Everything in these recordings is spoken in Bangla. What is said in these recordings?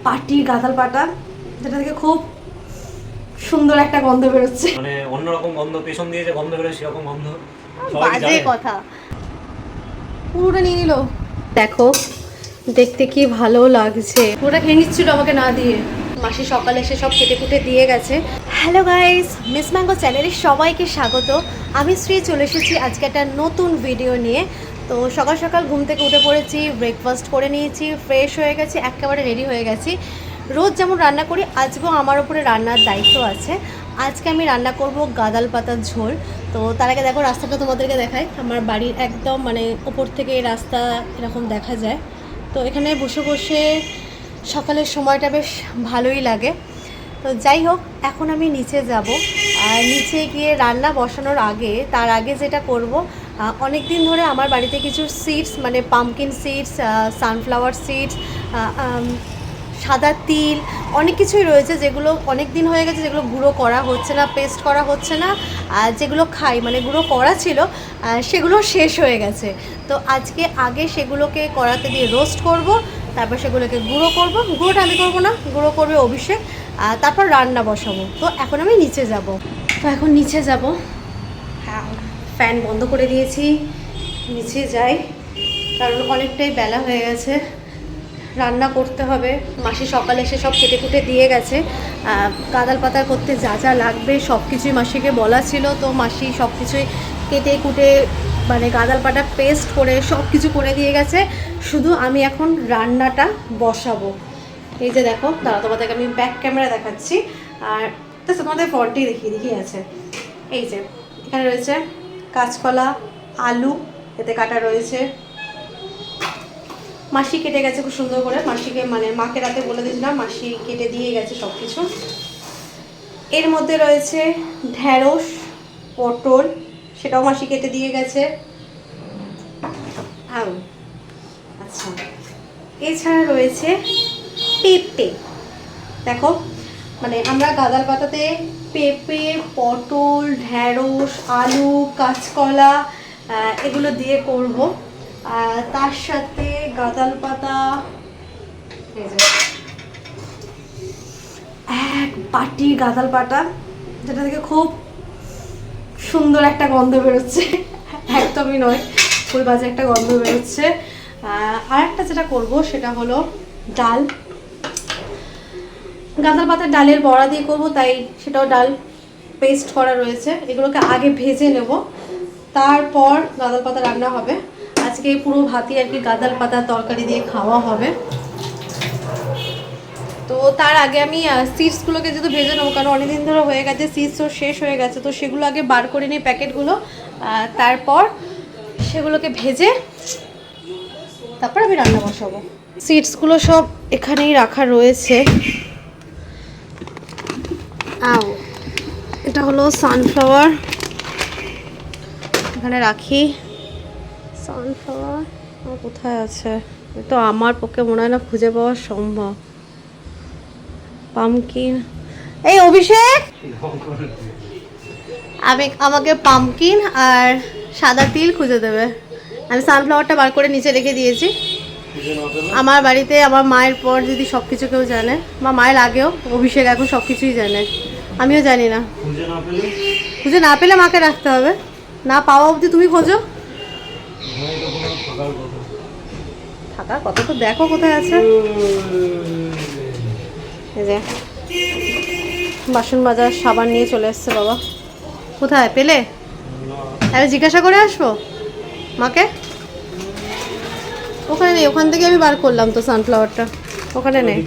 বাটি গাঁদাল পাতা, যেটা থেকে খুব সুন্দর একটা গন্ধ বেরোচ্ছে, মানে অন্যরকম গন্ধ, পেছন দিয়ে যে গন্ধ বেরোয় সেরকম গন্ধ। বাজে কথা। পুরোটা নিয়ে নিল, দেখো দেখতে কি ভালো লাগছে। পুরোটা খেয়ে নিচ্ছিল আমাকে না দিয়ে। মাসি সকালে এসে সব কেটে কুটে দিয়ে গেছে। হ্যালো গাইস, মিস ম্যাঙ্গো চ্যানেলে সবাইকে স্বাগত। আমি শ্রী চলে এসেছি আজকে একটা নতুন ভিডিও নিয়ে। তো সকাল সকাল ঘুম থেকে উঠে পড়েছি, ব্রেকফাস্ট করে নিয়েছি, ফ্রেশ হয়ে গেছি, একেবারে রেডি হয়ে গেছি। রোজ যেমন রান্না করি আজকেও আমার উপরে রান্নার দায়িত্ব আছে। আজকে আমি রান্না করব গাঁদাল পাতার ঝোল। তো তার আগে দেখো রাস্তাটা তোমাদেরকে দেখাই। আমার বাড়ির একদম মানে ওপর থেকে রাস্তা এরকম দেখা যায়। তো এখানে বসে বসে সকালের সময়টা বেশ ভালোই লাগে। তো যাই হোক, এখন আমি নিচে যাব। আর নিচে গিয়ে রান্না বসানোর আগে, তার আগে যেটা করব, অনেক দিন ধরে আমার বাড়িতে কিছু সিডস মানে পামকিন সিডস, সানফ্লাওয়ার সিডস, সাদা তিল, অনেক কিছুই রয়েছে যেগুলো অনেক দিন হয়ে গেছে, যেগুলো গুঁড়ো করা হচ্ছে না, পেস্ট করা হচ্ছে না। আর যেগুলো খাই মানে গুঁড়ো করা ছিল সেগুলো শেষ হয়ে গেছে। তো আজকে আগে সেগুলোকে কড়াতে দিয়ে রোস্ট করব, তারপর সেগুলোকে গুঁড়ো করব। গুঁড়োটা আমি করবো না, গুঁড়ো করবে অভিষেক। তারপর রান্না বসাবো। তো এখন আমি নিচে যাব। তো এখন নিচে যাব, ফ্যান বন্ধ করে দিয়েছি, নিচে যাই কারণ অনেকটাই বেলা হয়ে গেছে, রান্না করতে হবে। মাসি সকালে এসে সব কেটে কুটে দিয়ে গেছে। গাঁদাল পাতা করতে যা যা লাগবে সব কিছুই মাসিকে বলা ছিল। তো মাসি সব কিছুই কেটে কুটে মানে গাঁদাল পাতা পেস্ট করে সব কিছু করে দিয়ে গেছে। শুধু আমি এখন রান্নাটা বসাবো। এই যে দেখো, দাঁড়া তোমাদেরকে আমি ব্যাক ক্যামেরা দেখাচ্ছি। আর তো তোমাদের ফ্রন্টেই দেখিয়ে আছে। এই যে এখানে রয়েছে কাঁচকলা, আলু এতে কাটা রয়েছে। মাসি কেটে গেছে খুব সুন্দর করে। মাসিকে মানে মাকে রাতে বলে দিয়েছিলাম, মাসি কেটে দিয়ে গেছে সব কিছু। এর মধ্যে রয়েছে ঢ্যাঁড়স, পটল, সেটাও মাসি কেটে দিয়ে গেছে। আচ্ছা, এছাড়া রয়েছে পেঁপে। দেখো মানে আমরা গাঁদাল পাতাতে পেঁপে, পটল, ঢ্যাঁড়স, আলু, কাঁচকলা এগুলো দিয়ে করব। তার সাথে গাঁদাল পাতা, এক বাটি গাঁদাল পাতা, যেটা থেকে খুব সুন্দর একটা গন্ধ বেরোচ্ছে, একদমই নয়, খুব বাজে একটা গন্ধ বেরোচ্ছে। আর একটা যেটা করব সেটা হলো ডাল। গাঁদাল পাতার ডালের বড়া দিয়ে করব, তাই সেটাও ডাল পেস্ট করা রয়েছে। এগুলোকে আগে ভেজে নেব, তারপর গাঁদাল পাতা রান্না হবে। আজকে পুরো ভাতই আর কি গাঁদাল পাতার তরকারি দিয়ে খাওয়া হবে। তো তার আগে আমি সিডসগুলোকে যেহেতু ভেজে নেবো, কারণ অনেকদিন ধরে হয়ে গেছে, সিডসও শেষ হয়ে গেছে। তো সেগুলো আগে বার করে নিই প্যাকেটগুলো, তারপর সেগুলোকে ভেজে তারপর আমি রান্না বসাবো। সিডসগুলো সব এখানেই রাখা রয়েছে। এটা হলো সানফ্লাওয়ার, এখানে রাখি। সানফ্লাওয়ার কোথায় আছে, তো আমার পক্ষে মনে হয় না খুঁজে পাওয়া সম্ভব। পামকিন, এই অভিষেক আমাকে পামকিন আর সাদা তিল খুঁজে দেবে। আমি সানফ্লাওয়ারটা বার করে নিচে রেখে দিয়েছি। আমার বাড়িতে আমার মায়ের পর যদি সব কিছু কেউ জানে, বা মায়ের আগেও অভিষেক এখন সব কিছুই জানে, আমিও জানি না। খুঁজে না পেলে মাকে রাখতে হবে, না পাওয়া অবধি তুমি খোঁজো। থাকার কথা তো দেখো কোথায় আছে। এই যে বাসন মাজার সাবান নিয়ে চলে এসছে বাবা। কোথায় পেলে? আরে জিজ্ঞাসা করে আসবো মাকে। ওখানে নেই, ওখান থেকে আমি বার করলাম তো সানফ্লাওয়ারটা, ওখানে নেই।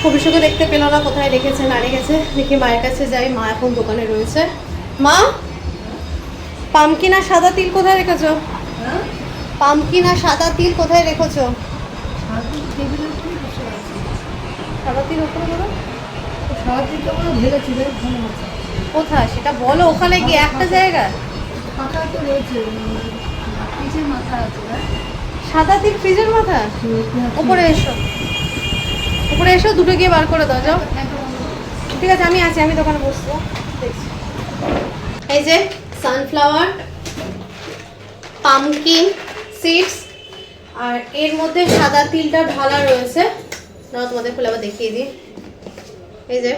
অভিষেকে দেখতে পেলো না, কোথায় রেখেছে না রেখেছে। দেখি মায়ের কাছে যাই, মা এখন দোকানে রয়েছে। মা, পামকিন আর সাদা তিল কোথায় রেখেছো? পামকিন আর সাদা তিল কোথায় রেখেছো? সাদা তিল ওপরে বলো। কোথায় সেটা বলো, ওখানে গিয়ে একটা জায়গা সাদা তিল ফ্রিজের মাথা। উপরে এসো, উপরে এসো, দুটো গিয়ে বার করে দাও, যাও। ঠিক আছে, আমি আছি, আমি দোকানে বসবো, দেখছি। এই যে সানফ্লাওয়ার, পামকিন সিডস, আর এর মধ্যে সাদা তিলটা ঢালা রয়েছে। নাও তোমাদের খুলে আবার দেখিয়ে দিই। এই যে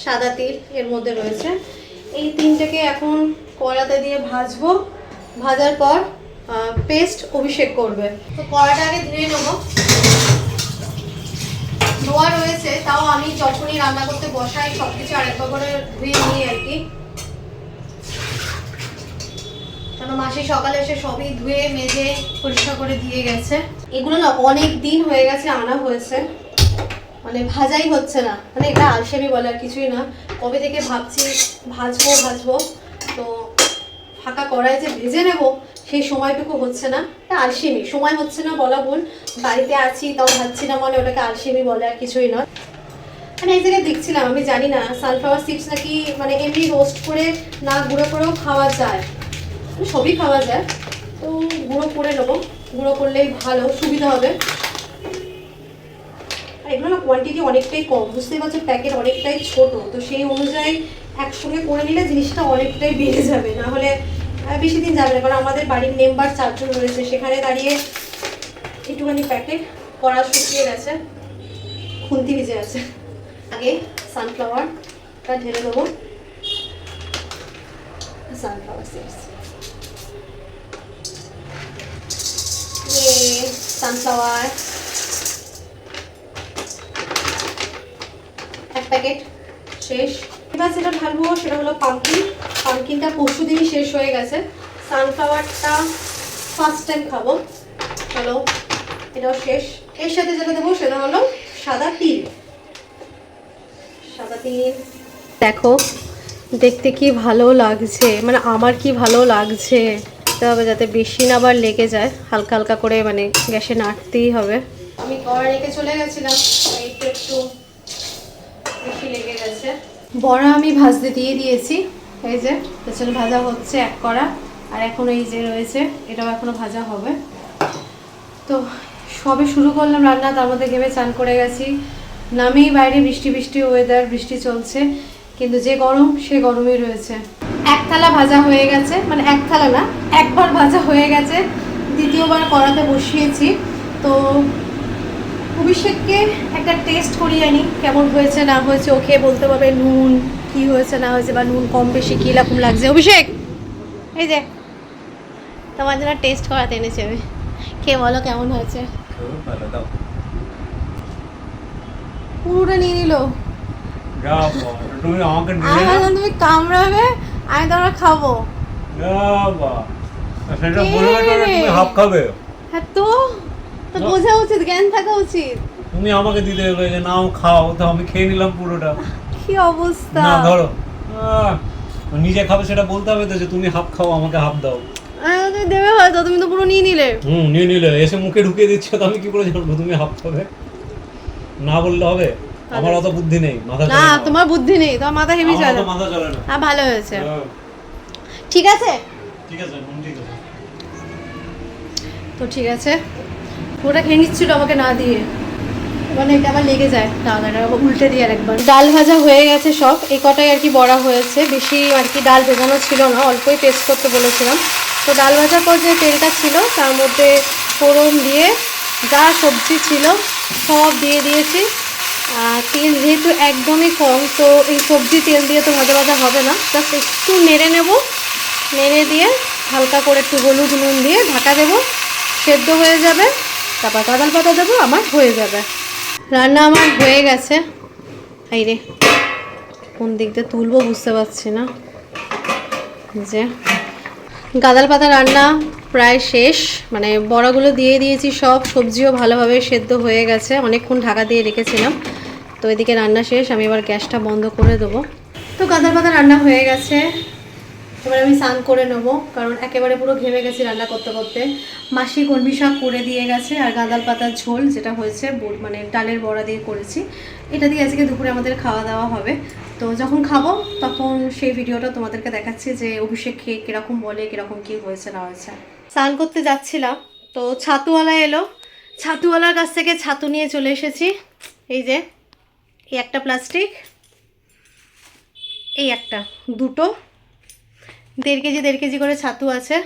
সাদা তিল এর মধ্যে রয়েছে। এই তিনটাকে এখন কড়াতে দিয়ে ভাজবো। ভাজার পর পেস্ট অভিষেক করবে। তো কড়াটা আগে ধুয়ে নেবো। ধোয়া রয়েছে, তাও আমি যখনই রান্না করতে বসাই সব কিছু আরেকবার করে ধুয়ে নিই আর কি। কারণ মাসি সকালে এসে সবই ধুয়ে মেজে পরিষ্কার করে দিয়ে গেছে। এগুলো না অনেক দিন হয়ে গেছে আনা হয়েছে, মানে ভাজাই হচ্ছে না, মানে এটা আলসেমি বলে আর কিছুই না। কবে থেকে ভাবছি ভাজবো ভাজবো, তো ফাঁকা কড়াই যে ভেজে নেব সেই সময়টুকু হচ্ছে না। এটা আলসেমি, সময় হচ্ছে না বলা ভুল, বাড়িতে আছি তাও ভাজছি না মানে ওটাকে আলসেমি বলে আর কিছুই নয়। মানে এই জায়গায় দেখছিলাম, আমি জানি না সানফ্লাওয়ার সিডস নাকি মানে এমনি রোস্ট করে না গুঁড়ো করেও খাওয়া যায়, সবই খাওয়া যায়। তো গুঁড়ো করে নেবো, গুঁড়ো করলেই ভালো সুবিধা হবে। আর এগুলো না কোয়ান্টিটি অনেকটাই কম, বুঝতেই পারছো প্যাকেট অনেকটাই ছোট, তো সেই অনুযায়ী একসঙ্গে করে নিলে জিনিসটা অনেকটাই বেড়ে যাবে, না হলে বেশি দিন যাবে না। কারণ আমাদের বাড়ির মেম্বার 4 জন রয়েছে, সেখানে দাঁড়িয়ে একটুখানি প্যাকেট কড়া শুকিয়ে গেছে, খুন্তি ভিজে আছে। আগে সানফ্লাওয়ারটা ঢেলে দেবো, সানফ্লাওয়ার সিডস, সানফ্লাওয়ার এক প্যাকেট শেষ। এবার যেটা ঢালবো সেটা হলো পামকিন। পামকিনটা পরশু দিনই শেষ হয়ে গেছে, সানফ্লাওয়ারটা ফার্স্ট টাইম খাবো। চলো এটাও শেষ। এর সাথে যেটা দেবো সেটা হলো সাদা তিল। সাদা তিল দেখো দেখতে কি ভালো লাগছে, মানে আমার কি ভালো লাগছে। তবে যাতে বেশি না আবার লেগে যায়, হালকা হালকা করে মানে গ্যাসে নাড়তেই হবে। আমি কড়া রেখে চলে গেছিলাম, একটু একটু বেশি লেগে গেছে। বড়া আমি ভাজতে দিয়ে দিয়েছি, এই যে পেছনে ভাজা হচ্ছে এক কড়া, আর এখন এই যে রয়েছে এটাও এখনো ভাজা হবে। তো সবে শুরু করলাম রান্না, তার মধ্যে ঘেমে চান করে গেছি। নামেই বাইরে বৃষ্টি বৃষ্টি ওয়েদার, বৃষ্টি চলছে, কিন্তু যে গরম সে গরমই রয়েছে। এক থালা ভাজা হয়ে গেছে, মানে এক থালা না, একবার ভাজা হয়ে গেছে, দ্বিতীয়বার কড়াতে বসিয়েছি। তো অভিষেককে একটা টেস্ট করিয়ে আনি, কেমন হয়েছে না হয়েছে, ওকে বলতে পারবে নুন কি হয়েছে না হয়েছে, বা নুন কম বেশি কী রকম লাগছে। অভিষেক এই যে তোমার জন্য টেস্ট করাতে এনেছি আমি, কে বলো কেমন হয়েছে। পুরোটা নিয়ে নিল, তুমি কামড়াবে আমি তোমরা খাবো। হ্যাঁ তো বোঝা উচিত, জ্ঞান থাকা উচিত। তুমি আমাকে দিতে এলো যে নাও খাও, তো আমি খেয়ে নিলাম পুরোটা। কি অবস্থা, না ধরো নিজে খাবে সেটা বলতে হবে তো, যে তুমি হাফ খাও আমাকে হাফ দাও। তুমি দেবে হয়তো, তুমি তো পুরো নিয়ে নিলে। নিয়ে নিলে, এসে মুখে ঢুকিয়ে দিচ্ছ, তো আমি কি করে জানবো তুমি হাফ খাবে? না বললে হবে? আমার অত বুদ্ধি নেই, মাথা চলে না। না। তোমার বুদ্ধি নেই, তোমার মাথা হেভি চলে। আমার মাথা চলে না। হ্যাঁ ভালো হয়েছে, ঠিক আছে ঠিক আছে ঠিক আছে। তো ঠিক আছে, পুরোটা খেয়ে নিচ্ছিল আমাকে না দিয়ে, মানে এটা আবার লেগে যায়, তাড়াতাড়ি আবার উল্টে দিয়ে আরেকবার। ডাল ভাজা হয়ে গেছে সব, এই কটাই আর কি বড়া হয়েছে, বেশি আর কি ডাল ভেজানো ছিল না, অল্পই পেস্ট করতে বলেছিলাম। তো ডাল ভাজার পর যে তেলটা ছিল তার মধ্যে ফোড়ন দিয়ে যা সবজি ছিল সব দিয়ে দিয়েছি। তেল যেহেতু একদমই কম, তো এই সবজি তেল দিয়ে তো ভাজা ভাজা হবে না, জাস্ট একটু নেড়ে নেব, নেড়ে দিয়ে হালকা করে একটু হলুদ নুন দিয়ে ঢাকা দেবো, সেদ্ধ হয়ে যাবে, তারপর কাঁদাল পাতা দেবো, আমার হয়ে যাবে। রান্না আমার হয়ে গেছে। এই রে কোন দিক দিয়ে তুলবো বুঝতে পারছি না। যে গাঁদাল পাতা রান্না প্রায় শেষ, মানে বড়াগুলো দিয়ে দিয়েছি সব, সবজিও ভালোভাবে সেদ্ধ হয়ে গেছে, অনেকক্ষণ ঢাকা দিয়ে রেখেছিলাম। তো এদিকে রান্না শেষ, আমি এবার গ্যাসটা বন্ধ করে দেবো। তো গাঁদাল পাতা রান্না হয়ে গেছে, এবার আমি স্নান করে নেবো, কারণ একেবারে পুরো ঘেমে গেছি রান্না করতে করতে। মাসি কলমি শাক করে দিয়ে গেছে, আর গাঁদাল পাতার ঝোল যেটা হয়েছে মানে ডালের বড়া দিয়ে করেছি, এটা দিয়ে আজকে দুপুরে আমাদের খাওয়া দাওয়া হবে। তো যখন খাবো তখন সেই ভিডিওটা তোমাদেরকে দেখাচ্ছি, যে অভিষেক খেয়ে কীরকম বলে, কীরকম কী হয়েছে না হয়েছে। স্নান করতে যাচ্ছিলাম, তো ছাতুওয়ালা এলো, ছাতুওয়ালার কাছ থেকে ছাতু নিয়ে চলে এসেছি। এই যে এই একটা প্লাস্টিক, এই একটা, দুটো 1.5 কেজি করে ছাতু আছে,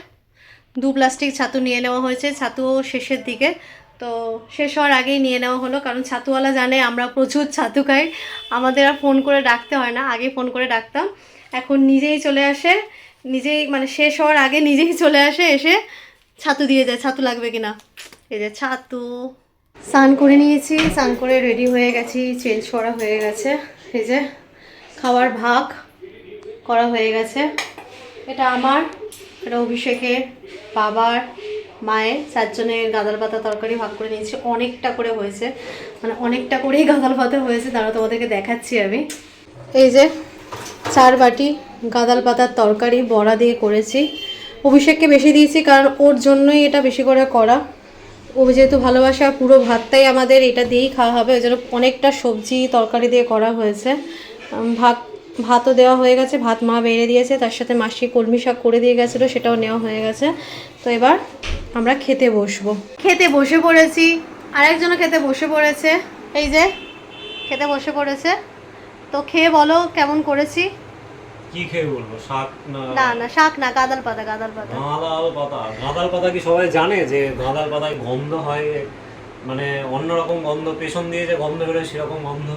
2 প্লাস্টিক ছাতু নিয়ে নেওয়া হয়েছে। ছাতু শেষের দিকে, তো তো শেষ হওয়ার আগেই নিয়ে নেওয়া হলো, কারণ ছাতুওয়ালা জানে আমরা প্রচুর ছাতু খাই, আমাদের আর ফোন করে ডাকতে হয় না, আগে ফোন করে ডাকতাম, এখন নিজেই চলে আসে, নিজেই মানে শেষ হওয়ার আগে নিজেই চলে আসে, এসে ছাতু দিয়ে যায়, ছাতু লাগবে কিনা। এই যে ছাতু, স্নান করে নিয়েছি, স্নান করে রেডি হয়ে গেছি, চেঞ্জ করা হয়ে গেছে, এই যে খাওয়ার ভাগ করা হয়ে গেছে, এটা আমার, এটা অভিষেকের, বাবার, মায়ের, 4 জনের গাদাল পাতা তরকারি ভাগ করে নিয়েছি, অনেকটা করে হয়েছে, মানে অনেকটা করেই গাদাল পাতা হয়েছে, তারা তোমাদেরকে দেখাচ্ছি আমি। এই যে 4 বাটি গাদাল পাতার তরকারি বড়া দিয়ে করেছি, অভিষেককে বেশি দিয়েছি কারণ ওর জন্যই এটা বেশি করে করা, ও যেহেতু ভালোবাসা, পুরো ভাতটাই আমাদের এটা দিয়েই খাওয়া হবে, ওই জন্য অনেকটা সবজি তরকারি দিয়ে করা হয়েছে। ভাতও দেওয়া হয়ে গেছে, ভাত মা বেড়ে দিয়েছে, তার সাথে মাসি কলমি শাক করে দিয়ে গেছিলো, সেটাও নেওয়া হয়ে গেছে। তো এবার আমরা খেতে বসবো, খেতে বসে পড়েছি, আরেকজনও খেতে বসে পড়েছে, এই যে খেতে বসে পড়েছে। তো খেয়ে বলো কেমন করেছি। কি খেয়ে বলবো, শাক না? না না শাক না, গাঁদাল পাতা, গাঁদাল পাতা। গাঁদাল পাতা, গাঁদাল পাতা কি সবাই জানে যে গাঁদাল পাতায় গন্ধ হয়, মানে অন্যরকম গন্ধ, পেছন দিয়ে যে গন্ধ বেরোয় সেরকম গন্ধ?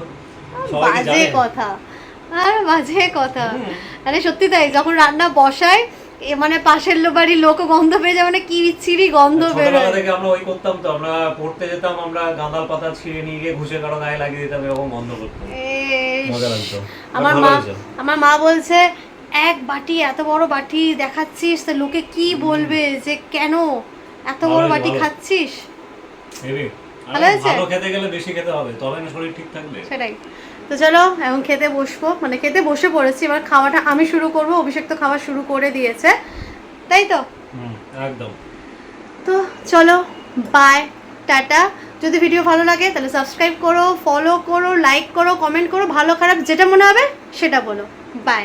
সবাই কি বাজে জানে? কথা, আর বাজে কথা, মানে সত্যি তাই, যখন রান্না বসায় মানে পাশের বাড়ির লোকও গন্ধ পেয়ে যায়, মানে কি বিচ্ছিরি গন্ধ বেরোয়। ছোটবেলা থেকে আমরা ওই করতাম তো, আমরা পড়তে যেতাম, আমরা গাঁদাল পাতা ছিঁড়ে নিয়ে গিয়ে ঘুষে কারো গায়ে লাগিয়ে দিতাম, এরকম গন্ধ করতাম, মজা লাগতো। আমার মা বলছে, এক বাটি, এত বড় বাটি দেখাচ্ছিস, তো লোকে কি বলবে যে কেন এত বড় বাটি খাচ্ছিস। ভালো হয়েছে? ভালো খেতে গেলে বেশি খেতে হবে, তবে না শরীর ঠিক থাকবে। সেটাই। তো চলো এখন খেতে বসবো, মানে খেতে বসে পড়েছি, এবার খাওয়াটা আমি শুরু করব, অভিষেক তো খাওয়া শুরু করে দিয়েছে, তাই তো? একদম। তো চলো, বাই, টাটা। যদি ভিডিও ভালো লাগে তাহলে সাবস্ক্রাইব করো, ফলো করো, লাইক করো, কমেন্ট করো, ভালো খারাপ যেটা মনে হবে সেটা বলো। বাই।